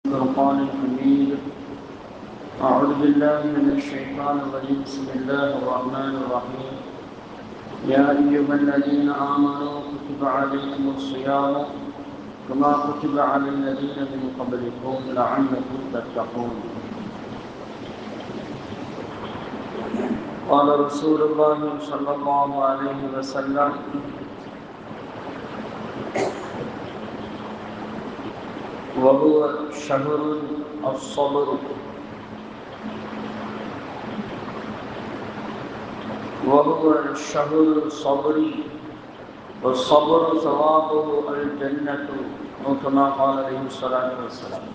الفرقان الحميد. أعوذ بالله من الشيطان الرجيم. بسم الله الرحمن الرحيم. يا أيها الذين آمنوا كتب عليكم الصيام كما كتب على الذين من قبلكم لعلكم تتقون. قال رسول الله صلى الله عليه وسلم: وهو شهر الصبر وهو شهر الصبر والصبر ثوابه الجنة أو كما قال عليه الصلاة والسلام.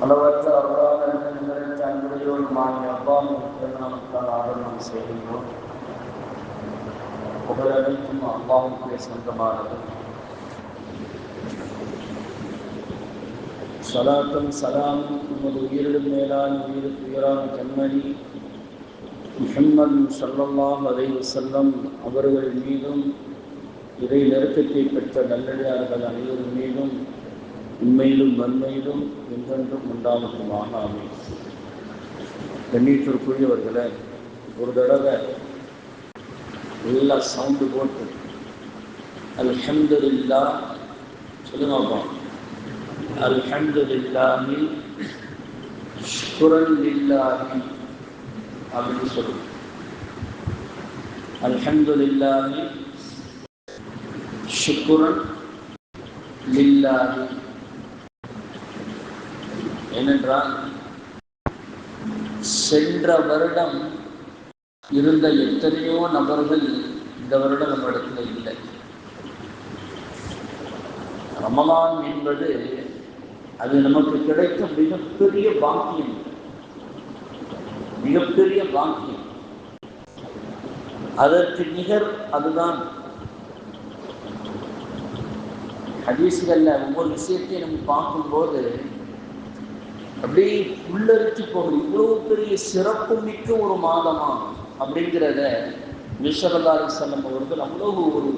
அளவற்ற அருளாளர்கள் நிறைந்த அன்புடையோருமாகிய அல்லாஹ்வுக்கு நாமத்தால் ஆராதனை செய்கின்றோம். புகழ் அனைத்தும் அல்லாஹ்வுக்கே சொந்தமானது. சலாத்தும் சலாமும் நமது உயிரிடும் மேலான உயிருக்கு உயிரான கண்மணி முஹம்மது ஸல்லல்லாஹு அலைஹி வஸல்லம் அவர்கள் மீதும் இறை நெருக்கத்தை பெற்ற நல்லடியார்கள் அனைவரும் மீதும் உண்மையிலும் வன்மையிலும் என்றென்றும் உண்டாகட்டுமாக. ஆமீன். கண்ணியத்திற்குரியவர்களே, ஒரு தடவை எல்லா சவுண்டு போட்டு அல்ஹம்துலில்லாஹ் சொல்லுங்க. அல்ஹம்துலில்லாஹி ஷ்குரன் லில்லாஹி அப்படின்னு சொல்லுங்க. அல்ஹம்துலில்லாஹி ஷ்குரன் லில்லாஹி. ஏனென்றால் சென்ற வருடம் இருந்த எத்தனையோ நபர்கள் இந்த வருடம் நம்ம இடத்துல இல்லை. ரமலான் என்பது அது நமக்கு கிடைத்த மிகப்பெரிய பாக்கியம், மிகப்பெரிய பாக்கியம். அதற்கு நிகர் அதுதான். ஹதீஸ்கள்ல ஒவ்வொரு விஷயத்தையும் நம்ம பார்க்கும்போது அப்படியே உள்ளரிச்சு போகுது. இவ்வளவு பெரிய சிறப்பு மிக்க ஒரு மாதமா அப்படிங்கிறத ஸல்லல்லாஹு அலைஹி வஸல்லம் அவர்கள் அவ்வளவு ஒரு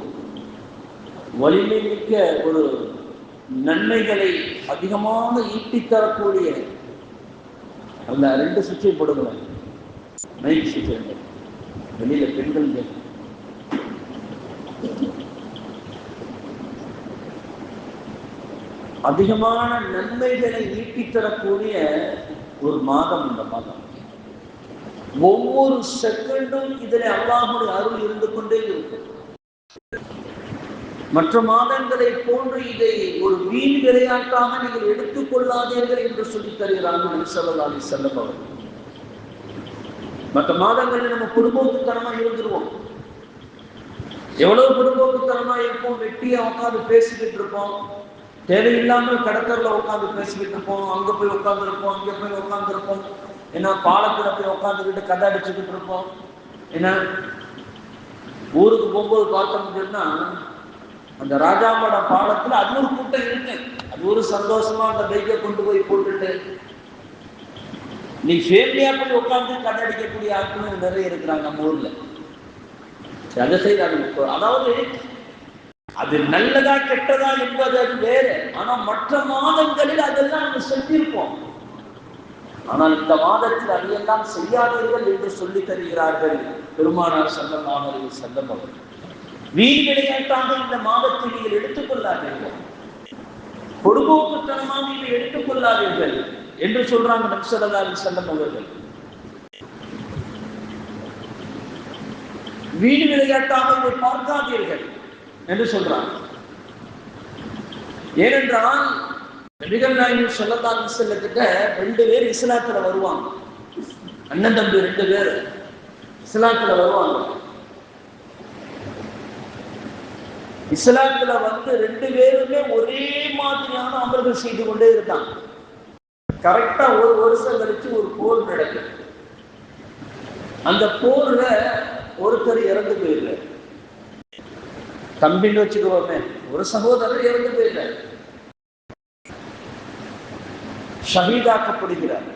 வலிமை மிக்க ஒரு நன்மைகளை அதிகமாக ஈட்டித்தரக்கூடிய அந்த 2 சுவிட்சை போடுங்களேன். மைக் சுவிட்ச் வெளியில பெண்கள் அதிகமான நன்மைகளை ஈட்டித்தரக்கூடிய ஒரு மாதம் இந்த மாதம். ஒவ்வொரு செகண்டும் இதில் அல்லாஹ்வுடைய அருள் இருந்து கொண்டே இருக்கும். மற்ற மாதங்களை போன்று இதை ஒரு வீண் விளையாட்டாக நீங்கள் எடுத்துக் கொள்ளாதீர்கள் என்று சொல்லி தருகிறார்கள் நபி ஸல்லல்லாஹு அலைஹி வஸல்லம் அவர்கள். மற்ற மாதங்களில் நம்ம பொதுபோக்குத்தனமா இருந்துருவோம். எவ்வளவு பொதுபோக்குத்தனமா இருப்போம். வெட்டியா உட்காந்து பேசிக்கிட்டு இருப்போம். தேவையில்லாமல் கடற்கரையில் உட்காந்து பேசிக்கிட்டு இருப்போம். அங்கே போய் உட்காந்துருப்போம், இங்கே போய் உட்காந்துருப்போம். ஏன்னா பாலத்தில் போய் உட்காந்துக்கிட்டு கதை அடிச்சுக்கிட்டு இருப்போம். ஏன்னா ஊருக்கு போகும்போது பார்த்தோம்னா அந்த ராஜாமட பாலத்தில் அது ஒரு கூட்டம் இருக்கு. அது ஒரு சந்தோஷமா அந்த பைக்கை கொண்டு போய் போட்டுட்டு நீ ஃபேமிலியா போய் உட்காந்து கதை அடிக்கக்கூடிய ஆட்களும் நிறைய இருக்கிறாங்க நம்ம ஊர்ல. அதை செய்தாங்க. அதாவது அது நல்லதா கெட்டதா என்பது அது வேறு. ஆனா மற்ற மாதங்களில் அதெல்லாம் நம்ம செஞ்சிருப்போம். ஆனால் இந்த மாதத்தில் அதையெல்லாம் செய்யாதீர்கள் என்று சொல்லி தருகிறார்கள் பெருமானார் ஸல்லல்லாஹு அலைஹி வஸல்லம் அவர்கள். வீண் விளையாட்டாக இந்த மாதத்தை நீங்கள் எடுத்துக்கொள்ளாதீர்கள், பொடுபோக்குத்தனமாக நீங்கள் எடுத்துக்கொள்ளாதீர்கள் என்று சொல்றாங்க நபி ஸல்லல்லாஹு அலைஹி வஸல்லம் அவர்கள். வீண் விளையாட்டாக இதை பார்க்காதீர்கள் என்று சொல்றாங்க. ஏனென்றால் நபிகள் நாயகம் ஸல்லல்லாஹு அலைஹி வஸல்லம் கிட்ட 2 பேர் இஸ்லாத்துல வருவாங்க. அண்ணன் தம்பி 2 பேர் இஸ்லாத்துல வருவாங்க. இஸ்லாத்துல வந்து 2 பேருமே ஒரே மாதிரியான அமல்கள் செய்து கொண்டே இருந்தாங்க. கரெக்டா ஒரு வருஷம் கழிச்சு ஒரு போர் நடக்குது. அந்த போர்ல ஒருத்தர் இறந்து போயிடுறார். தம்பின்னு வச்சுக்கோமே, ஒரு சகோதரர் இறந்து போயிடுறார், ஷஹீதாக்கப்படுகிறார்.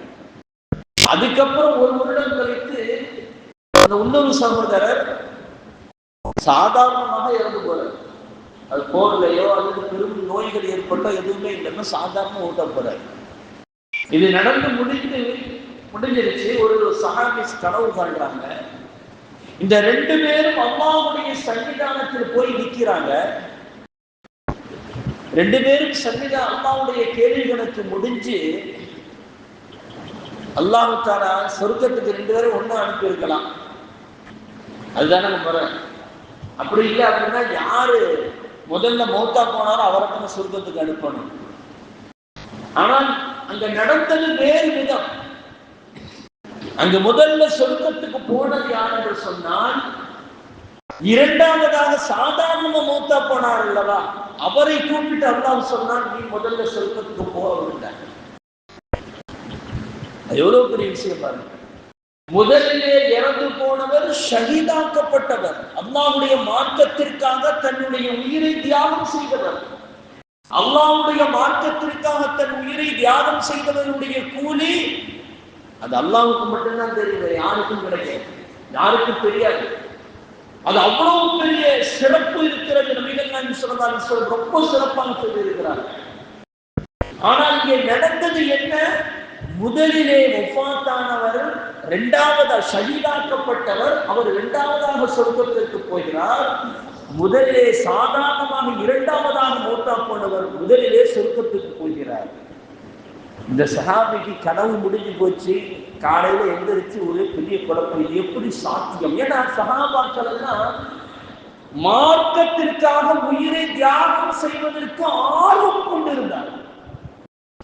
அதுக்கப்புறம் ஒரு வருடம் கழித்து அந்த இன்னொரு சகோதரர் சாதாரணமாக இறந்து போறார். அது போர்லையோ அல்லது பெரும் நோய் நோய்கள் ஏற்பட்டோ எதுவுமே இல்லைன்னா சாதாரண ஓட்ட போறாரு. இது நடந்து முடிஞ்சிருச்சு. ஒரு சஹாபிஸ் கனவு காண்றாங்க. இந்த 2 பேரும் அல்லாஹ்வுடைய சன்னிதானத்தில் போய் நிற்கிறாங்க. 2 பேரும் அல்லாஹ்வுடைய கேள்வி கணக்கு முடிஞ்சு அல்லாஹ் தஆலா சொர்க்கத்துக்கு 2 பேரும் ஒண்ணு அனுப்பி இருக்கலாம். அதுதானே முறை. அப்படி இல்லை அப்படின்னா யாரு முதல்ல மௌத்தா போனாரோ அவரை நம்ம சொர்க்கத்துக்கு அனுப்பணும். ஆனால் அங்க நடந்தது வேறு விதம். அங்கு முதல்ல சொர்க்கத்துக்கு போனது யார் என்று சொன்னால், இரண்டாவதாக சாதாரண மௌத்தா போனார் அல்லவா, அவரை கூப்பிட்டு அல்லாஹ் சொன்னான், நீ முதல்ல சொர்க்கத்துக்கு போகவில்லை. எவ்வளவு பெரிய விஷயம் பாருங்க. முதலிலே இறந்து போனவர் ஷஹீதாக்கப்பட்டவர், அல்லாஹ்வுடைய மார்க்கத்திற்காக தன்னுடைய உயிரை தியாகம் செய்தவர். அல்லாஹ்வுடைய மார்க்கத்திற்காக தன் உயிரை தியாகம் செய்தவருடைய கூலி அது அல்லாஹ்வுக்கு மட்டும்தான் தெரியுது, யாருக்கும் கிடையாது, யாருக்கும் தெரியாது. அது அவ்வளவு பெரிய சிறப்பு இருக்கிறது. நபிகள் நாயகம் ஸல்லல்லாஹு அலைஹி வஸல்லம் ரொம்ப சிறப்பாக சொல்லியிருக்கிறார். ஆனால் இங்கே நடந்தது என்ன? முதலிலே வஃபாத்தானவர், இரண்டாவதாக ஷஹீதாக்கப்பட்டவர், அவர் இரண்டாவதாக சொர்க்கத்திற்கு போகிறார். முதலிலே சாதாரணமாக இரண்டாவதாக மௌத்தா போனவர் முதலிலே சொர்க்கத்துக்கு போகிறார். இந்த சஹாபிக்கு கனவு முடிஞ்சு போச்சு. காலையில எந்திரிச்சு ஒரு பெரிய குழப்பம், இது எப்படி சாத்தியம்? ஏன்னா சஹாபாக்கள் எல்லாம் மார்க்கத்திற்காக உயிரை தியாகம் செய்வதற்கு ஆர்வம் கொண்டிருந்தார்.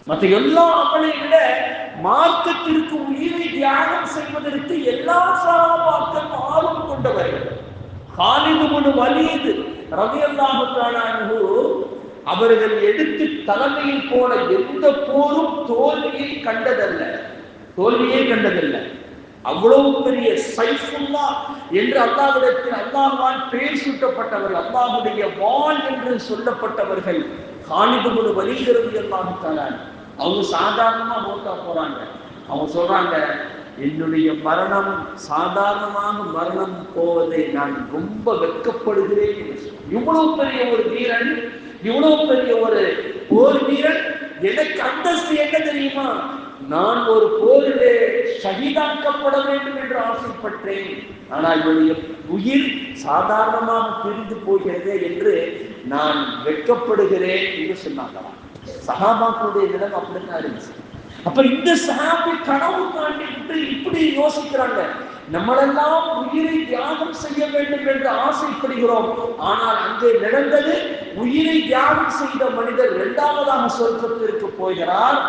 மற்ற எல்லா அமலை விட மார்க்கத்திற்கு உயிரை தியாகம் செய்வதற்கு எல்லா சஹாபாக்களும் ஆர்வம் கொண்டவர்கள். காலித் இப்னு வலீத் ரலியல்லாஹு தஆலா அன்ஹு அவர்கள் எடுத்து தலைமையில் போன எந்த போரும் தோல்வியை கண்டதல்ல. அவ்வளவு பெரிய சைஃபுல்லா என்று அல்லாஹ்விடத்தில் அல்லாஹ்வால் பெயர் சூட்டப்பட்டவர்கள், அல்லாஹ்வுடைய வாள் என்று சொல்லப்பட்டவர்கள் காலித் இப்னு வலீத் ரலியல்லாஹு தஆலா. அவங்க சாதாரணமா மௌத்தா போறாங்க. அவங்க சொல்றாங்க, என்னுடைய மரணம் சாதாரணமாக மரணம் போவதை நான் ரொம்ப வெட்கப்படுகிறேன். இவ்வளவு பெரிய ஒரு வீரன், இவ்வளவு பெரிய ஒரு போர் வீரன், எனக்கு அந்தஸ்து என்ன தெரியுமா? நான் ஒரு போரிலே ஷஹீதாக்கப்பட வேண்டும் என்று ஆசைப்பட்டேன். ஆனால் என்னுடைய உயிர் சாதாரணமாக பிரிந்து போகிறது என்று நான் வெட்கப்படுகிறேன் என்று சொன்னாங்களாம். சஹாபாக்களுடைய நிலம் அப்படித்தான் இருந்துச்சு. அப்ப இந்த சஹாபி கனவு காண்பிட்டு இப்படி யோசிக்கிறாங்க, நம்மளெல்லாம் உயிரை தியாகம் செய்ய வேண்டும் என்று ஆசைப்படுகிறோம். ஆனால் அங்கே நடந்தது, உயிரை தியாகம் செய்த மனிதர் இரண்டாவதாக சொர்க்கத்திற்கு போகிறார்.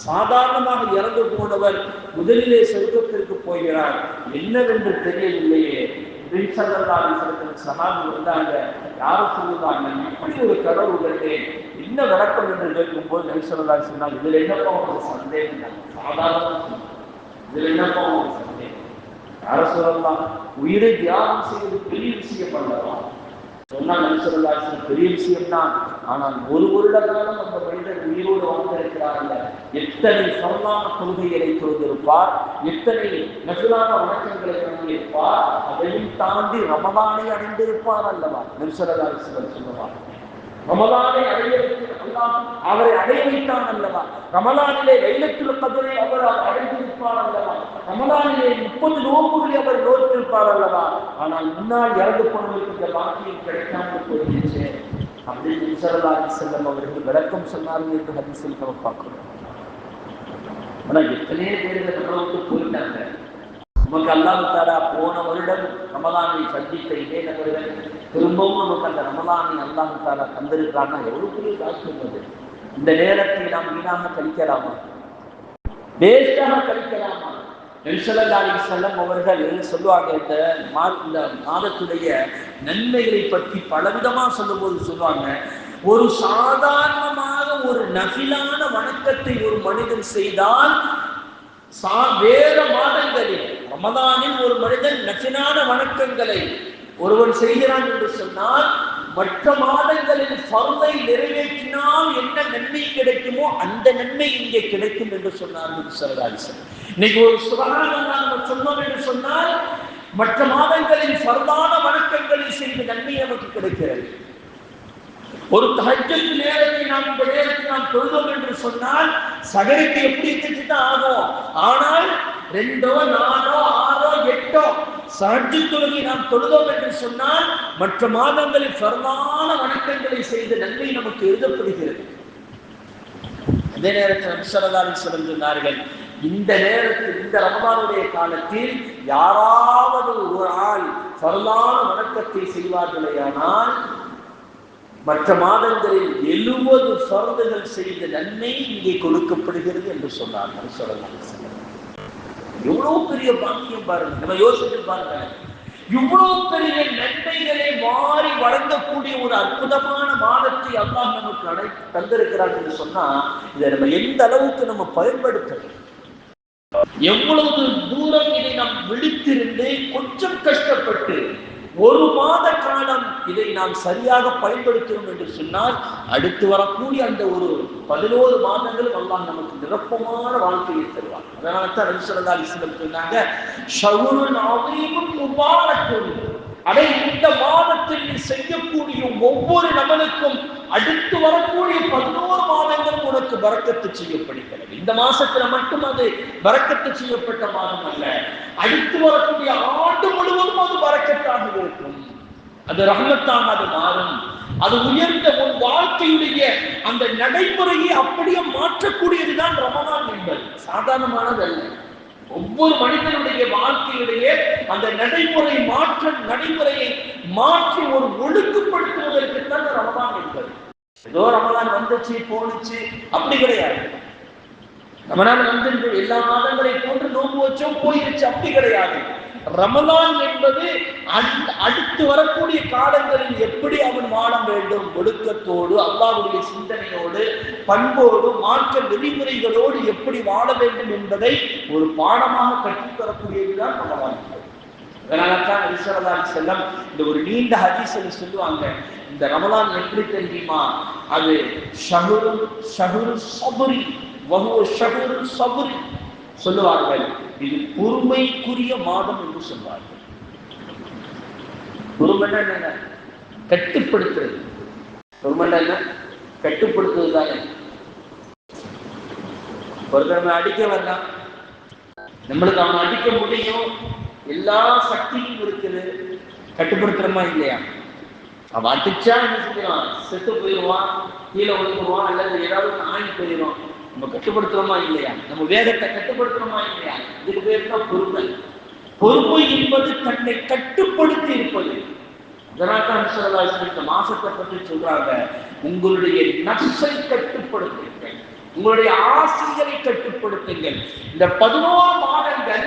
சாதாரணமாக இறந்து போனவர் முதலிலே சொர்க்கத்திற்கு போகிறார். என்னவென்று தெரியவில்லையே. சஹாபி வந்தாங்க, யாரும் சொல்லுவாங்க, இப்படி ஒரு கனவு கண்டேன், என்ன விளக்கம் என்று கேட்கும்போது நபி ஸல்லல்லாஹு அலைஹி வஸல்லம் சொன்னாங்க, இதுல என்னப்பா ஒரு சந்தேகம்? சாதாரண இதுல என்னப்பா ஒரு சந்தேகம்? யாரும் சொல்லலாம், உயிரை தியாகம் செய்வது பெரிய விஷயம் அல்லவா? சொன்னால் நபி ஸல்லல்லாஹு அலைஹி வஸல்லம் பெரிய விஷயம் தான். ஆனால் ஒரு வருட காலம் அந்த மனிதர் உயிரோடு வாழ்ந்திருக்கிறார்கள். எத்தனை சரளான கொள்கைகளை தொழுதிருப்பார், எத்தனை நஃபிலான வணக்கங்களை பண்ணியிருப்பார், அதையும் தாண்டி ரமலானை அடைந்திருப்பார் அல்லவா? நபி ஸல்லல்லாஹு அலைஹி வஸல்லம் சொல்லுவார், ரமலானை அவரை அடைய வைத்தான் அல்லவா? ரமலானிலே லைலத்துல் கத்ரை அவர் அடைந்திருப்பார் அல்லவா? ரமலானிலே 30 நோன்புகளை அவர் நோற்றிருப்பார் அல்லவா? ஆனால் முன்னால் இறந்து போனவர்களுக்கு இந்த பாக்கியம் கிடைக்காமல் போயிருச்சு அப்படின்னு நபி ஸல்லல்லாஹு அலைஹி வஸல்லம் அவர்கள் விளக்கம் சொன்னார்கள் என்று ஹதீஸில் நம்ம பார்க்கிறோம். ஆனா எத்தனையோ பேர் இந்த கடவுளுக்கு போயிட்டாங்க. நமக்கு அல்லாஹ் தஆலா போன வருடம் ரமலானை சந்தித்த இதே நபர்கள் திரும்பவும் நமக்கு அந்த ரமலானை அல்லாஹ் தஆலா தந்திருக்கிறான்னா எவ்வளவு பெரிய பாக்கியம் அது. இந்த நேரத்தை நாம் வீணாக கழிக்கலாமா? வேஸ்டாக கழிக்கலாமா? நபி ஸல்லல்லாஹு அலைஹி வஸல்லம் அவர்கள் சொல்லுவாங்க, இந்த மாதத்துடைய நன்மைகளை பற்றி பலவிதமா சொல்லும்போது சொல்லுவாங்க, ஒரு சாதாரணமாக ஒரு நஃபிலான வணக்கத்தை ஒரு மனிதன் செய்தால், வேற மாதங்களில் ரமதானில் ஒரு மனிதன் நஃபிலான வணக்கங்களை ஒருவன் செய்கிறான் என்று சொன்னால், மற்ற மாதங்களில் ஃபர்தை நிறைவேற்றினால் என்ன நன்மை கிடைக்குமோ அந்த நன்மை இங்கே கிடைக்கும் என்று சொன்னார்கள் ஸல்லல்லாஹு அலைஹி வஸல்லம். இன்னைக்கு ஒரு சுபஹானல்லாஹ் நம்ம சொன்னோம் என்று சொன்னால், மற்ற மாதங்களில் ஃபர்தான வணக்கங்களை செய்த நன்மை நமக்கு கிடைக்கிறது. ஒரு தஹஜ்ஜத் நேரத்தை நாம் இந்த நேரத்தில் நாம் தொழுதோம் என்று சொன்னால் சகருக்கு எப்படி இருந்துச்சுதான் ஆகும். ஆனால் 2, 4, 6, 8 சஹஜ் தொழுகை நாம் தொழுதோம் என்று சொன்னால் மற்ற மாதங்களில் ஃபர்லான வணக்கங்களை செய்த நன்மை நமக்கு எழுதப்படுகிறது. அதே நேரத்தில் நபி ஸல்லல்லாஹு அலைஹி வஸல்லம் சொன்னார்கள், இந்த நேரத்தில் இந்த ரமலானுடைய காலத்தில் யாராவது ஒரு ஆள் ஃபர்லான வணக்கத்தை செய்வார்களேயானால் மற்ற மாதங்களில் 70 ஃபர்துகள் செய்த நன்மை இங்கே கொடுக்கப்படுகிறது என்று சொன்னார் நபி ஸல்லல்லாஹு அலைஹி வஸல்லம். எவ்வளவு பெரிய பாக்கியம் பாருங்க, நம்ம யோசித்து பாருங்க. இவ்வளவு பெரிய நன்மைகளை மாறி வழங்கக்கூடிய ஒரு அற்புதமான மாதத்தை அல்லாஹ் நமக்கு தந்திருக்கிறார் என்று சொன்னா இதை நம்ம எந்த அளவுக்கு நம்ம பயன்படுத்தணும், எவ்வளவு தூரம் இதை நாம் விழித்திருந்து கொஞ்சம் கஷ்டப்பட்டு ஒரு மாத காலம் இதை நாம் சரியாக பயன்படுத்தணும் என்று சொன்னால் அடுத்து வரக்கூடிய அந்த ஒரு 11 மாதங்களும் அல்லாஹ் நமக்கு நிரப்பமான வாழ்க்கையை தருவார். அதனால தான் நபி ஸல்லல்லாஹு அலைஹி வஸல்லம் சொன்னாங்க, ஷஹ்ருன் அதீமுன் முபாரக்குன், அதை இந்த மாதத்தில் நீ செய்யக்கூடிய ஒவ்வொரு நபனுக்கும் அடுத்து வரக்கூடிய 11 மாதங்கள் உனக்கு பரக்கத்து செய்யப்படுகிறது. இந்த மாசத்துல மட்டும் அது பரக்கத்து செய்யப்பட்ட மாதம் அல்ல, அடுத்து வரக்கூடிய ஆண்டு முழுவதும் அது பரக்கத்தாக இருக்கும், அது ரஹ்மத்தாக அது மாறும். அது உயர்ந்த உன் வாழ்க்கையுடைய அந்த நடைமுறையை அப்படியே மாற்றக்கூடியதுதான் ரமலான் என்பது. சாதாரணமானதல்ல. ஒவ்வொரு மனிதனுடைய வாழ்க்கையுடைய அந்த நடைமுறையை மாற்றி ஒரு ஒழுங்குபடுத்துவதற்கு தான் ரமலான் என்பது. ஏதோ ரமலான் வந்துச்சு போனுச்சு அப்படி கிடையாது. ரமலான் வந்து எல்லா மாதங்களை போன்று நோன்பு வச்சோம் போயிருச்சு அப்படி கிடையாது. ரமலான் என்பது அடுத்து வரக்கூடிய காலங்களில் எப்படி அவன் வாழ வேண்டும், ஒழுக்கத்தோடு அல்லாஹ்வுடைய சிந்தனையோடு பண்போடு மார்க்க விதிமுறைகளோடு எப்படி வாழ வேண்டும் என்பதை ஒரு பாடமாக கற்றுத்தரக்கூடியதுதான் ரமலான். அதனால்தான் நபி ஸல்லல்லாஹு அலைஹி வஸல்லம் இந்த ஒரு நீண்ட ஹதீஸில் சொல்லுவாங்க, இந்த ரமலான் எப்படி தெரியுமா, அது ஷஹ்ரு ஸப்ரி வஹுவ ஷஹ்ரு ஸப்ரி சொல்லுவார்கள், இது பொறுமைக்குரிய மாதம் என்று சொல்வார்கள். பொறுமைன்னா என்ன? கட்டுப்படுத்துறது. பொறுமைன்னா என்ன? கட்டுப்படுத்துவது தானே. ஒருத்தர் அடிக்க வரலாம், நம்மளுக்கு அவனை அடிக்க முடியும், எல்லா சக்தியும் இருக்குது, கட்டுப்படுத்துறமா இல்லையா? அவன் அடிச்சா என்ன செஞ்சிருவான், செத்து போயிடுவான், கீழே விழுந்துருவான், அல்லது ஏதாவது ஆகி போயிடும். நம்ம கட்டுப்படுத்துறோமா இல்லையா? நம்ம வேகத்தை கட்டுப்படுத்துறோமா இல்லையா? இதுக்கு பேர் தான் பொறுமை. பொறுமை என்பது தன்னை கட்டுப்படுத்தி இருப்பது. அதனால்தான் ஸல்லல்லாஹு அலைஹி வஸல்லம் இந்த மாசத்தை பற்றி சொல்றாங்க, உங்களுடைய நஃப்ஸை கட்டுப்படுத்துங்கள், உங்களுடைய ஆசைகளை கட்டுப்படுத்துங்கள். இந்த 11 மாதங்கள்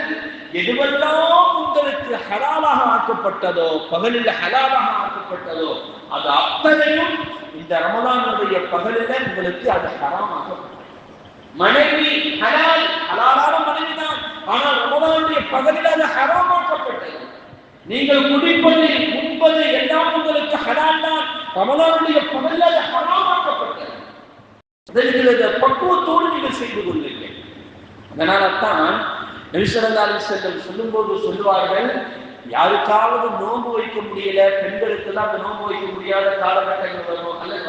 எதுவெல்லாம் உங்களுக்கு ஹலாலாக ஆக்கப்பட்டதோ, பகலில் ஹலாலாக ஆக்கப்பட்டதோ, அது அத்தனையும் இந்த ரமலானுடைய பகலில் உங்களுக்கு அது ஹராமாக்கப்பட்டது. மனைவி ஹலால், ஹலாலான மனைவி தான், ஆனால் ரமலானுடைய பகலில் அது ஹராமாக்கப்பட்டது. நீங்கள் குடிப்பது உண்பது எல்லாம் உங்களுக்கு ஹலால் தான், ரமலானுடைய பகலில் அது ஹராமாக்கப்பட்டது. பக்குவத்தோடு நீங்கள் செய்து கொள்ளுங்கள். அதனால்தான் நபி ஸல்லல்லாஹு அலைஹி வஸல்லம் சொல்லும்போது சொல்லுவார்கள், யாருக்காவது நோன்பு வைக்க முடியல, பெண்களுக்கெல்லாம் அந்த நோன்பு வைக்க முடியாத காலகட்டங்கள் வரும், அல்லது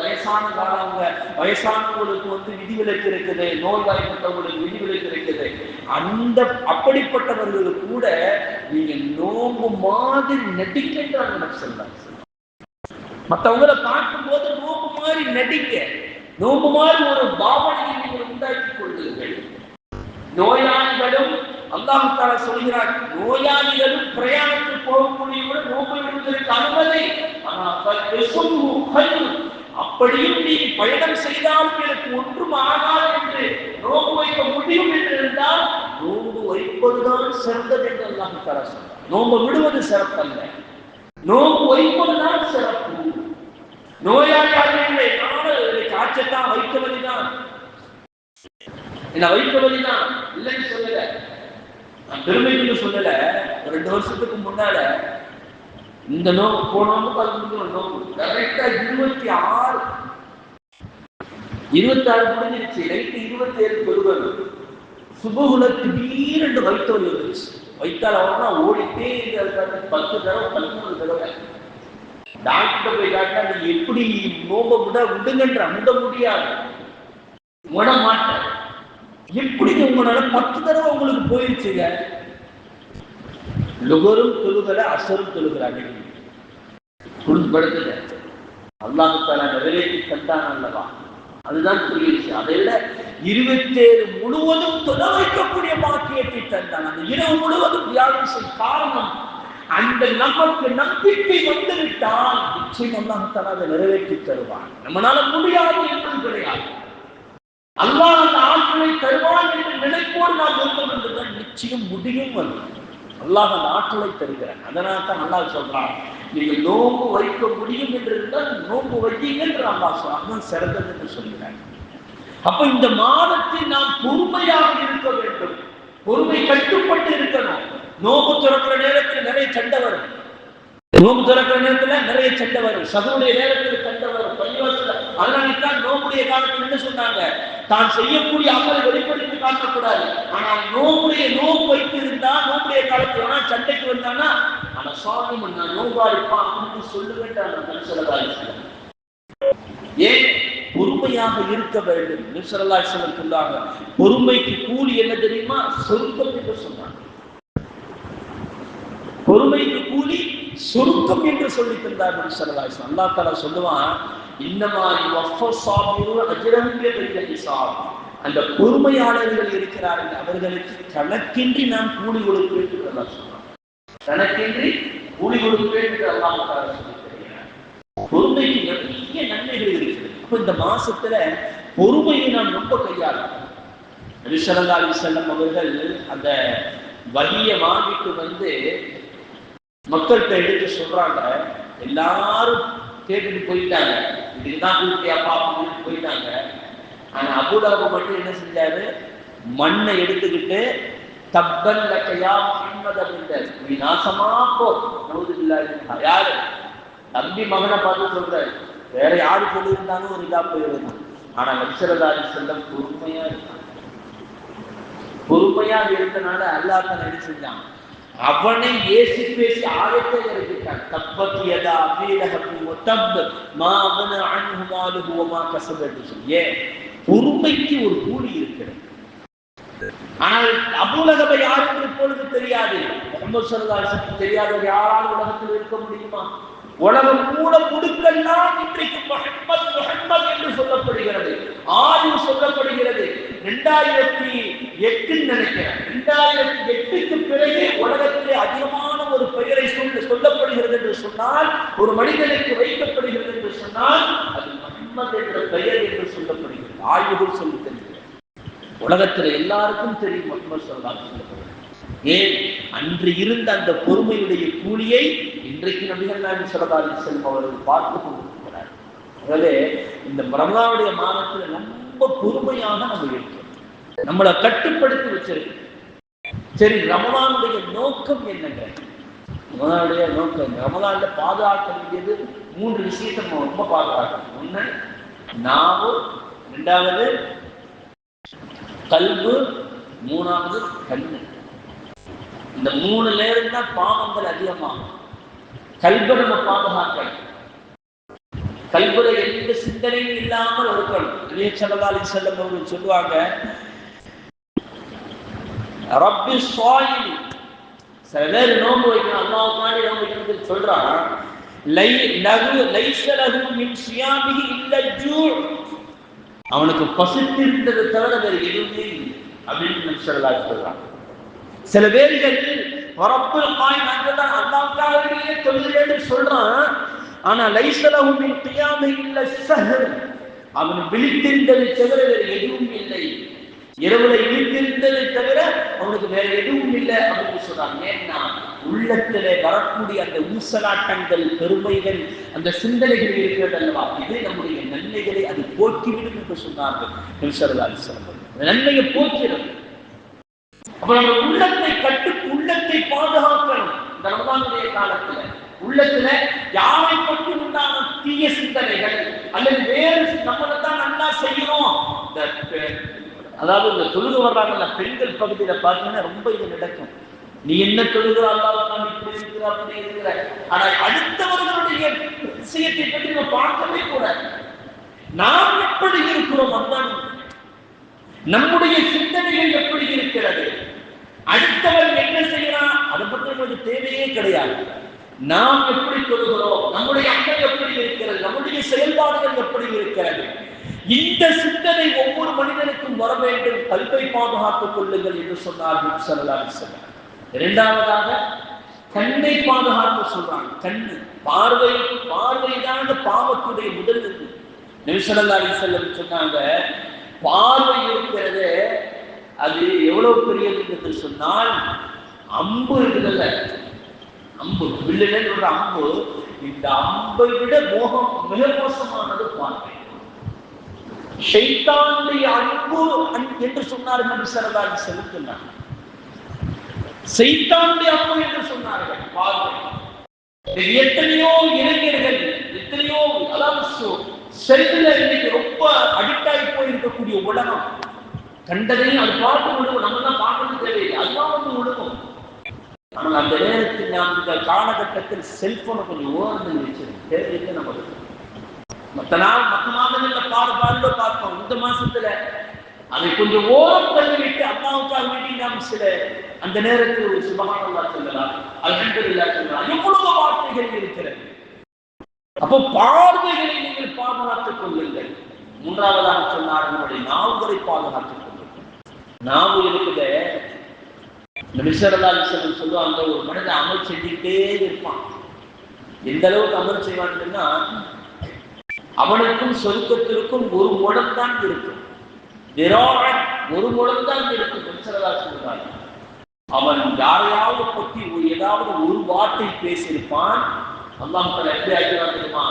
வயசானவங்களுக்கு விதிவிலக்கு இருக்குது, நோய்வாய்ப்பட்டவங்களுக்கு விதிவிலக்கு இருக்குது, அப்படிப்பட்டவர்களுக்கு கூட நீங்க நோன்பு மாதிரி நடிக்கின்றாங்க நபி ஸல்லல்லாஹு அலைஹி வஸல்லம். மற்றவங்களை பார்க்கும்போது நோன்பு மாதிரி நடிக்க, நோன்பு மாதிரி ஒரு பாவனையை நீங்கள் உண்டாக்கி கொள்ளுங்கள். நோயாளிகளும் அல்லாஹ் தஆலா சொல்கிறார், நோயாளிகளும் பிரயாணத்தில் போகக்கூடியவர்கள் நோன்பு விடுவதற்கு அனுமதி, அப்படியும் நீ பயணம் செய்தாலும் எனக்கு ஒன்றும் ஆகாது என்று நோன்பு வைக்க முடியும் என்று இருந்தால் நோன்பு வைப்பதுதான் சிறந்தது என்று அல்லாஹ் தஆலா சொல்றார். நோன்பு விடுவது சிறப்பல்ல, நோன்பு வைப்பதுதான் சிறப்பு. நோயாளியாளர்களே, காய்ச்சத்தான் வைக்க வழிதான், என்ன வைக்க வழிதான் இல்லைன்னு சொல்லல, நான் பெருமைக்கு சொல்லல. 2 வருஷத்துக்கு முன்னால இந்த நோம்பு போனோம், நோம்பு கரெக்டா 26 முடிஞ்சிருச்சு, நைட்டு 27 பெருவது சுபகுல திடீரென்று வைத்தோல் இருந்துச்சு. வைத்தால் அவனா ஓடிட்டே 10 தடவை 13 தடவை டாக்டர் போய் காட்டினா நீங்க எப்படி நோம்ப விட முடியாது, விட மாட்டேன். எப்படி உங்களால 10 தடவை உங்களுக்கு போயிருச்சுங்க. லுகரும் தொழுகல, அசரும் தொழுகிறாங்க. படுத்துங்க. அல்லாஹ் தஆலா நிறைவேற்றி தந்தான் அல்லவா, அதுதான் பெரிய விஷயம். அதை விட 27 முழுவதும் தொலை வைக்கக்கூடிய பாக்கியத்தை தந்தான். அந்த இரவு முழுவதும் தியாகம் செய்யும் காரணம், அந்த நமக்கு நம்பிக்கை வந்துவிட்டால் நிச்சயம் அல்லாஹ் தஆலா அதை நிறைவேற்றி தருவான். நம்மளால முடியாது என்பது கிடையாது. அல்லாஹ் அந்த ஆற்றலை தருவான் என்று நினைப்போடு நாம் இருந்தோம் என்றுதான் நிச்சயம் முடியும். அல்லாஹ் அந்த ஆற்றலை தருகிறான். அதனால் தான் அல்லாஹ் சொல்றான், நீங்கள் நோன்பு வைக்க முடியும் என்று இருந்தால் நோன்பு வைத்தீங்க என்று அல்லாஹ் சொல்றான், சிறந்தது என்று சொல்கிறார். அப்ப இந்த மாதத்தில் நாம் பொறுமையாக இருக்க வேண்டும், பொறுமை கட்டுப்பட்டு இருக்கணும். நோம்பு துறக்கிற நேரத்தில் நிறைய சண்டை வரும், நோம்பு துறக்கிற நேரத்தில் நிறைய சண்டை வரும், சகோடைய நேரத்தில் சண்டை வரும், பள்ளிவாசல. அதனால்தான் நோம்புடைய காலத்தில் என்ன சொன்னாங்க, தான் செய்யக்கூடிய அமலை வெளிப்படுத்தி காட்டக்கூடாது. ஆனால் நோம்பு வைத்து இருந்தா நோம்புடைய காலத்தில் ஆனா சண்டைக்கு வந்தானா, ஆனா சுவாமி நான் நோம்பாடிப்பான் அப்படின்னு சொல்லுவேன். ஏன் பொறுமையாக இருக்க வேண்டும். ஸல்லல்லாஹு அலைஹி வஸல்லம் சொன்னாங்க, பொறுமைக்கு கூலி என்ன தெரியுமா, சொர்க்கம் என்று சொன்னாங்க. பொறுமைக்கு கூலி சொர்க்கம் என்று சொல்லி தந்தார் ஸல்லல்லாஹு அலைஹி வஸல்லம். அல்லாஹ் தஆலா சொல்லுவான், இன்னமா யுவஃபஸ் ஸாபிரூன அஜ்ரஹும் பிகைரி ஹிசாப். அந்த பொறுமையாளர்கள் இருக்கிறார்கள், அவர்களுக்கு கணக்கின்றி நான் கூலி கொடுப்பேன் என்று அல்லாஹ் சொல்றான். கணக்கின்றி கூலி கொடுப்பேன் என்று அல்லாஹ் தஆலா சொல்லியிருக்கிறார். பொறுமைக்கு நிறைய நன்மைகள் இருக்கிறது. அப்ப இந்த மாசத்துல பொறுமையை நாம் ரொம்ப கையாளணும். நபி ஸல்லல்லாஹு அலைஹி வஸல்லம் அவர்கள் அந்த வஹியை வாங்கிட்டு வந்து மக்கள்கிட்ட எடுத்து சொல்றாங்க. எல்லாரும் கேட்டுட்டு போயிட்டாங்க, இதுதான் கூட்டியா பாப்போம்னு போயிட்டாங்க. ஆனா அபூ லஹப் மட்டும் என்ன செஞ்சாரு, மண்ணை எடுத்துக்கிட்டு தப்பன் லக்கயா முஹம்மத் அப்படின்றார், நீ நாசமா போ. நவுதுபில்லாஹ். யாரு தம்பி மகனை பார்த்து சொல்றாரு, வேற யாரு சொல்லியிருந்தாலும் ஒரு இதா போயிருந்தான். ஆனா நபி ஸல்லல்லாஹு அலைஹி வஸல்லம் பொறுமையா இருந்தாங்க. பொறுமையா இருந்தனால அல்லாஹ் தான் என்ன செஞ்சான், அவனை ஏசி பேசி ஆயத்தை இறக்கிட்டான். தப்பத் யதா அபீ லஹப் வ தப் மா அக்ன அன்ஹு மாலுஹு வ மா கஸப என்று சொல்லி. ஏன் பொறுமைக்கு ஒரு கூலி இருக்கிறது. ஆனால் அபூ லஹப் யார் என்று இப்பொழுது தெரியாது, முஹம்மது ஸல்லல்லாஹு அலைஹி வஸல்லம் தெரியாதவர் யாரால் உலகத்தில் இருக்க முடியுமா? உலகம் கூட முடுக்கெல்லாம் இன்றைக்கு முஹம்மத் என்று சொல்லப்படுகிறது, ஆயுள் சொல்லப்படுகிறது. 2008 நினைக்கிறேன், 2008க்கு பிறகு உலகத்திலே அதிகமான ஒரு பெயரை சொல்லப்படுகிறது என்று சொன்னால், ஒரு மனிதனுக்கு வைக்கப்படுகிறது என்று சொன்னால் அது முஹம்மத் என்ற பெயர் என்று சொல்லப்படுகிறது. ஆய்வுகள் சொல்லி தெரிகிறது. உலகத்தில் எல்லாருக்கும் தெரியும் முஹம்மது ஸல்லல்லாஹு அலைஹி வஸல்லம். ஏன் அன்று இருந்த அந்த பொறுமையுடைய கூலியை இன்றைக்கு நபிகள் நாயகம் ஸல்லல்லாஹு அலைஹி வஸல்லம் அவர்கள் பார்த்து கொண்டிருக்கிறார். ஆகவே இந்த ரமலானுடைய மாதத்தில் ரொம்ப பொறுமையாக நம்ம இருக்கிறோம், நம்மளை கட்டுப்படுத்தி வச்சிருக்கு. சரி, ரமலானுடைய நோக்கம் என்னங்க? ரமலானுடைய நோக்கம், ரமலான்ல பாதுகாக்க வேண்டியது 3 விஷயத்தை நம்ம ரொம்ப பாதுகாக்கணும். ஒண்ணு நாவு, 2வது கல்பு, 3வது கண்ணு. இந்த 3 நேரம் தான் பாவங்கள் அதிகமாகும். கல்பை நம்ம பாதுகாக்கணும், கல்புல எந்த சிந்தனையும் இல்லாமல் இருக்கணும். நபி ஸல்லல்லாஹு அலைஹி வஸல்லம் அவர்கள் சொல்லுவாங்க, ரப்பி ஸாயிம். சில பேர் நோன்பு வைக்கணும், அல்லாஹ்வுக்காண்டி நோன்பு வைக்கணும்னு சொல்றான். லைஸ லஹு மின் ஸியாமிஹி இல்லா ஜூ. அவனுக்கு பசித்திருந்ததை தவிர வேறு எதுவுமே இல்லை அப்படின்னு நபி ஸல்லல்லாஹு அலைஹி வஸல்லம் சொல்றாங்க. சில பேர்கள் ரப்புல் காயிம் அங்கதான் அல்லாஹ்வுக்காகவே தொழுகிறேன்னு சொல்றான். ஆனா லைஸ லஹு மின் கியாமிஹி இல்லா ஸஹர். அவன் விழித்திருந்ததை தவிர வேறு எதுவும் இல்லை, இரவுல விழித்திருந்ததை தவிர அவனுக்கு வேற எதுவும் இல்லை அப்படின்னு சொல்றாங்க. ஏன்னா உள்ளத்திலே வரக்கூடிய அந்த ஊசலாட்டங்கள், பெருமைகள், அந்த சிந்தனைகள் இருக்கிறது அல்லவா, இது நம்முடைய நன்மைகளை அது போக்கிவிடும் என்று சொன்னார்கள் நபி ஸல்லல்லாஹு அலைஹி வஸல்லம். அந்த நன்மையை போக்கிறது. அப்ப நம்ம உள்ளத்தை பாதுகாக்கணும். இந்த ரமலானுடைய காலத்துல உள்ளத்துல யாரை பற்றி உண்டான தீய சிந்தனைகள் அல்லது வேறு நம்மளை தான் நல்லா செய்யணும். அதாவது இந்த தொழுக வர்றாங்கல்ல பெண்கள் பகுதியில பார்த்தீங்கன்னா ரொம்ப இது நடக்கும். நீ என்ன தொழுகிற அல்லாஹ் இப்படி இருக்கிற அப்படி இருக்கிற. ஆனால் அடுத்தவர்களுடைய விஷயத்தை பற்றி நம்ம பார்க்கவே கூடாது. நாம் எப்படி இருக்கிறோம், அதான் நம்முடைய சிந்தனைகள் எப்படி இருக்கிறது, அடுத்தவன் என்ன செய்யறான் அதை பற்றி நமக்கு தேவையே கிடையாது. நாம் எப்படி தொழுகிறோம், நம்முடைய அம்மை எப்படி இருக்கிறது, நம்முடைய செயல்பாடுகள் எப்படி இருக்கிறது, இந்த சிந்தனை ஒவ்வொரு மனிதனுக்கும் வர வேண்டும். கல்வை பாதுகாத்துக் கொள்ளுங்கள் என்று சொன்னார்கள் ஸல்லல்லாஹு அலைஹி வஸல்லம். இரண்டாவதாக கண்ணை பாதுகாத்து சொல்றாங்க. கண்ணு, பார்வைதான் பாவத்துடைய முதல். நபி ஸல்லல்லாஹு அலைஹி வஸல்லம் சொன்னாங்க, பார்வை இருக்கிறது அது எவ்வளவு பெரியது என்று சொன்னால், அம்பு இருக்குதுல்ல, அம்பு வில்லுன்னு ஒரு அம்பு, இந்த அம்பை விட மிக மோசமானது பார்வை. ஷைத்தானுடைய அன்பு என்று சொன்னார்கள் நபி ஸல்லல்லாஹு அலைஹி வஸல்லம் சொன்னாங்க. சைத்தானுடைய அன்பு என்று சொன்னார்கள் பார்வை. எத்தனையோ இளைஞர்கள், எத்தனையோ அதாவது செல்ல இன்னைக்கு ரொம்ப அடிக்ட் ஆகி போயிருக்கக்கூடிய உலகம், கண்டதையும் அது பார்த்து விடுவோம். நம்ம தான் பார்க்கறது தேவையில்லை, அதுதான் வந்து விடுவோம். ஆனால் அந்த நேரத்தில் நாம் இந்த காலகட்டத்தில் செல்போனை கொஞ்சம் ஓரத்தில் வச்சிருக்கோம். தேவையில்லை நமக்கு. மற்ற மாதங்கள்ல பாடுபாடு பார்ப்போம். இந்த மாசத்துல அதை கொஞ்சம் ஓரம் தள்ளிவிட்டு அல்லாஹ்வுக்காக வேண்டி நாம் சில அந்த நேரத்தில் ஒரு சுப்ஹானல்லாஹ் சொல்லலாம், அல்ஹம்துலில்லாஹ் சொல்லலாம். எவ்வளவு வார்த்தைகள் இருக்கிறது. அப்போ பார்வைகளை நீங்கள் பாதுகாத்துக் கொள்ளுங்கள். மூன்றாவதாக சொன்னார், நம்முடைய நாவுகளை பாதுகாத்துக் கொள்ளுங்கள். நாவு இருக்குது. நபி ஸல்லல்லாஹு அலைஹி வஸல்லம் சொல்லுவாங்க, ஒரு மனிதன் அமல் செஞ்சுக்கிட்டே இருப்பான். எந்த அளவுக்கு அமல் செய்வான்னா, அவனுக்கும் சொர்க்கத்திற்கும் ஒரு முடம் தான் இருக்கும். ஒரு முடம் தான் இருக்கும். நபி ஸல்லல்லாஹு அலைஹி வஸல்லம் அவன் யாரையாவது பற்றி ஏதாவது ஒரு வார்த்தை பேசியிருப்பான், அல்லாஹ் தஆலா எப்படி ஆக்கிடுவான் தெரியுமா?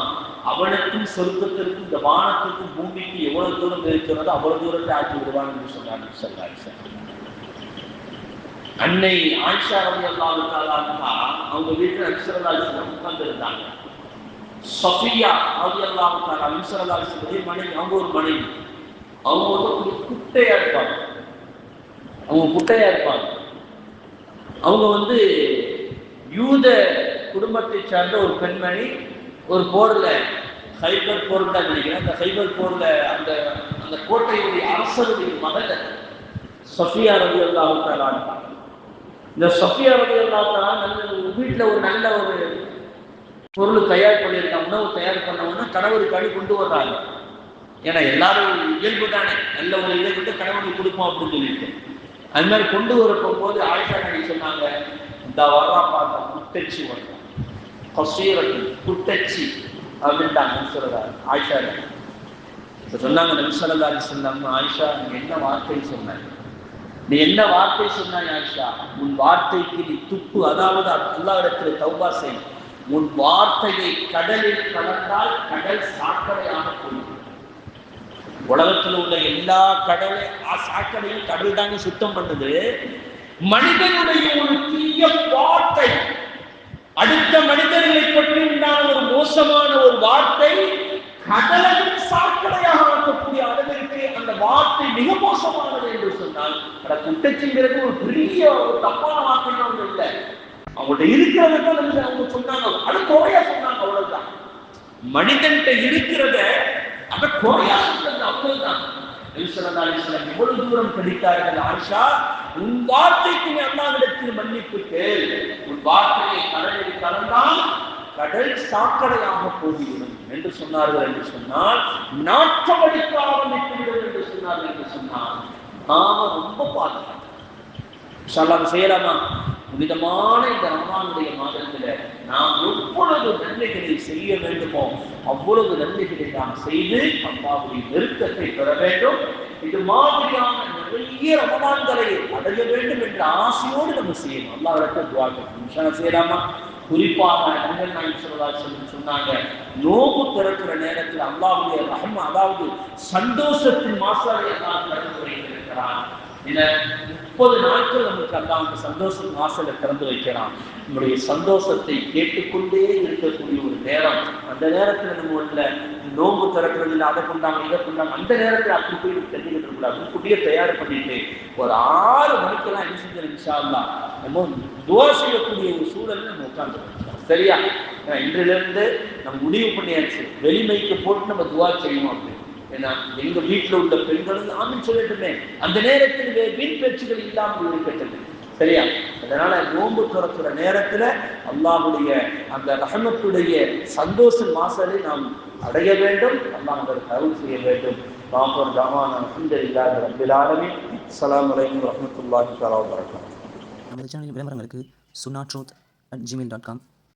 அவனுக்கும் சொர்க்கத்திற்கும் இந்த வானத்திற்கும் பூமிக்கு எவ்வளவு தூரம் இருக்கிறதோ அவ்வளவு தூரத்தை ஆக்கி விடுவான் என்று சொன்னார். அன்னை ஆயிஷா ரலியல்லாஹு தஆலா அன்ஹா அவங்க வீட்டில் நபி ஸல்லல்லாஹு அலைஹி வஸல்லம் உட்கார்ந்து இருந்தாங்க. சஃபியா ரலியல்லாஹு தஆலா நபி ஸல்லல்லாஹு அலைஹி வஸல்லம் மனைவி, அவங்க ஒரு மனைவி. அவங்க வந்து குட்டையா இருப்பாங்க. அவங்க வந்து யூத குடும்பத்தை சார்ந்த ஒரு பெண்மணி. ஒரு போர்ல, ஹைபர் போர் தான் நினைக்கிறேன், அந்த ஹைபர் போர்ல அந்த அந்த கோட்டையுடைய அரசருடைய மகள் சஃபியா ரலியல்லாஹு தஆலா. இந்த சஃபியா ரலியல்லாஹு தஆலா வீட்டில் ஒரு நல்ல ஒரு பொருள் தயார் பண்ணியிருக்காங்க. உணவு தயார் பண்ணவொன்னா கணவருக்காடி கொண்டு வர்றாங்க. ஏன்னா எல்லாரும் இயல்பு தானே, நல்ல ஒரு இதை விட்டு கணவனுக்கு கொடுப்போம் அப்படின்னு சொல்லிட்டு அது மாதிரி கொண்டு வர போகும்போது ஆயிஷா நபி சொன்னாங்க, இந்த வரா பார்த்தா குட்டச்சி வரும், கசீரத்து குட்டச்சி அப்படின்ட்டாங்க சொல்றாரு ஆயிஷா. இப்போ சொன்னாங்க நபி ஸல்லல்லாஹு அலைஹி வஸல்லம், ஆயிஷா நீ என்ன வார்த்தை சொன்னாய் ஆயிஷா? உன் வார்த்தைக்கு நீ துப்பு, அதாவது அல்லாஹ்விடத்தில் தௌபா செய். உன் வார்த்தையை கடலில் கலந்தால் கடல் சாக்கடையாக போய்விடும். உலகத்தில் உள்ள எல்லா சாக்கடையும் கடல் தாங்க சுத்தம் பண்ணுது. மனிதனுடைய ஒரு தீய வார்த்தை, அடுத்த மனிதர்களை பற்றி உண்டான ஒரு மோசமான ஒரு வார்த்தை கடலையும் சாக்கடையாக ஆக்கக்கூடிய அளவிற்கு அந்த வார்த்தை மிக மோசமானது என்று சொன்னால், குட்டச்சிங்கிறது ஒரு பெரிய ஒரு தப்பான வார்த்தை ஒன்று இல்லை. அவங்கள்ட்ட இருக்கிறத அவங்க சொன்னாங்க, அது குறையா சொன்னாங்க, அவ்வளவுதான். மனிதன்கிட்ட இருக்கிறத அதை குறையா சொன்னது, அவ்வளவுதான். நபி ஸல்லல்லாஹு அலைஹி வஸல்லம் எவ்வளவு தூரம் படித்தார்கள், ஆயிஷா உன் வார்த்தைக்கு நீ அல்லாஹ்விடத்தில் மன்னிப்பு கேள். உன் வார்த்தையை கடலில் கலந்தால் கடல் சாக்கடையாக போய்விடும் என்று சொன்னார்கள். என்று சொன்னால் நாற்றமடிக்க ஆரம்பித்துவிடும் என்று சொன்னார்கள். என்று சொன்னால் நாம ரொம்ப பாதுகாப்பு செய்யலாமா? புனிதமான இந்த ரமலானுடைய மாதத்தில் நாம் எவ்வளவு நன்மைகளை செய்ய வேண்டுமோ அவ்வளவு நன்மைகளை நாம் செய்து அல்லாஹ்வுடைய நெருக்கத்தை பெற வேண்டும். இது மாதிரியான நிறைய ரமலான்களை அடைய வேண்டும் என்ற ஆசையோடு நம்ம செய்யணும். அல்லாஹ்விடத்தில் துஆ கேட்கணும். செய்யலாமா? குறிப்பாக நபிகள் நாயகம் ஸல்லல்லாஹு அலைஹி வஸல்லம் சொன்னாங்க, நோன்பு திறக்கிற நேரத்தில் அல்லாஹ்வுடைய ரஹ்ம, அதாவது சந்தோஷத்தின் மாசாலை அல்லாஹ் திறந்து வைத்திருக்கிறான். 30 நாட்கள் நமக்கு அல்லாஹ் சந்தோஷம் வாசலை திறந்து வைக்கிறான். நம்முடைய சந்தோஷத்தை கேட்டுக்கொண்டே இருக்கக்கூடிய ஒரு நேரம். அந்த நேரத்தில் நம்ம உள்ள நோன்பு திறக்கிறது இல்லை, அதை கொண்டாங்க இதை கொண்டாங்க, அந்த நேரத்தில் அப்படி போய் தெரிஞ்சுக்கிட்டு இருக்கக்கூடாது. முன்கூட்டியே தயார் பண்ணிட்டு ஒரு 6 மணிக்கெல்லாம் என்ன செஞ்சு இன்ஷா அல்லாஹ் நம்ம துவா செய்யக்கூடிய ஒரு சூழல் நம்ம உட்கார்ந்து சரியா. இன்றிலிருந்து நம்ம முடிவு பண்ணியாச்சு, வெளிமைக்கு போட்டு நம்ம துவா செய்யணும் அப்படின்னு. ஏன்னா எங்க வீட்டுல உள்ள பெண்களும் ஆமின்னு சொல்லட்டுமே, அந்த நேரத்தில் வீண் பேச்சுகள் இல்லாமல் இருக்கட்டும் சரியா. அதனால நோன்பு துறக்கிற நேரத்துல அல்லாஹ்வுடைய அந்த ரஹமத்துடைய சந்தோஷ வாசலை நாம் அடைய வேண்டும். அல்லாஹ் அதற்கு அருள் செய்ய வேண்டும். ஆஃபர் தவானா அல்ஹம்துலில்லாஹி ரப்பில் ஆலமீன். அஸ்ஸலாமு அலைக்கும் வரஹ்மத்துல்லாஹி வபரகாத்துஹு. நமது சேனலின் விளம்பரங்களுக்கு sunnatroth@gmail.com